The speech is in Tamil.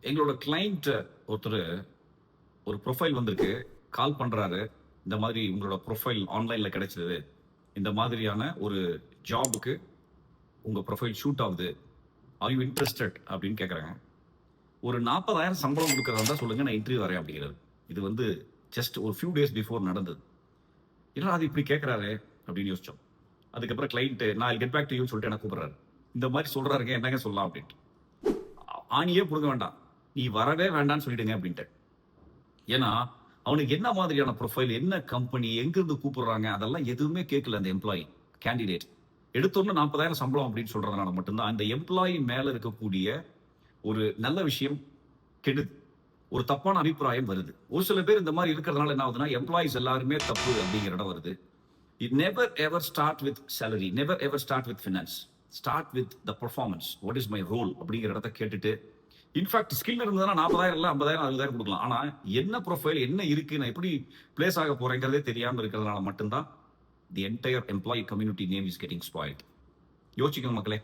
எங்களோட கிளைண்ட் ஒருத்தர் ஒரு ப்ரொஃபைல் வந்திருக்கு. கால் பண்றாரு. இந்த மாதிரி உங்களோட ப்ரொஃபைல் ஆன்லைன்ல கிடைச்சது. இந்த மாதிரியான ஒரு ஜாப்க்கு உங்க ப்ரொஃபைல் ஷூட் ஆகுது. ஆர் யூ இன்ட்ரஸ்டட் அப்படின்னு கேட்குறாங்க. ஒரு 40,000 சம்பளம் கொடுக்கறதா இருந்தா சொல்லுங்க, நான் இன்டர்வியூ வரேன் அப்படிங்கிறாரு. இது வந்து ஜஸ்ட் ஒரு ஃபியூ டேஸ் பிஃபோர் நடந்தது. என்னடா அது இப்படி கேட்குறாரு அப்படின்னு யோசிச்சோம். அதுக்கப்புறம் கிளைண்ட் நான் கெட் பேக் டு யூன்னு சொல்லிட்டு என்ன கூப்பிடுறாரு. இந்த மாதிரி சொல்றாருங்க, என்னங்க சொல்லலாம் அப்படின்ட்டு. ஆணியே புடுங்க வேண்டாம். நீ வரவே வேண்டாம்னு சொல்லிடுங்க அப்படின்ட்டு. ஏன்னா அவனுக்கு என்ன மாதிரியான ப்ரொஃபைல், என்ன கம்பெனி, எங்கிருந்து கூப்பிடுறாங்க அதெல்லாம் எதுவுமே கேட்கல அந்த எம்ப்ளாயி கேண்டிடேட். எடுத்தோன்னு 40,000 சம்பளம் அப்படின்னு சொல்றதுனால மட்டும்தான் அந்த எம்ப்ளாயி மேல இருக்கக்கூடிய ஒரு நல்ல விஷயம் கெடுது. ஒரு தப்பான அபிப்பிராயம் வருது. ஒரு சில பேர் இந்த மாதிரி இருக்கிறதுனால என்ன ஆகுதுன்னா, எம்ப்ளாயிஸ் எல்லாருமே தப்பு அப்படிங்கிற இடம் வருது. It never ever start with salary, never ever start with finance. Start with the performance. What is my role அப்படிங்கிற இடத்த கேட்டுட்டு, இன்ஃபேக்ட் ஸ்கில் இருந்ததுன்னா 40,000 இல்ல 50,000 60,000 கொடுக்கலாம். ஆனா என்ன ப்ரொஃபைல் என்ன இருக்கு, நான் எப்படி பிளேஸ் ஆக போறேங்கிறதே தெரியாம இருக்கிறதுனால மட்டும்தான் the entire employee community name is getting spoiled. யோசிக்கணும் மக்களே.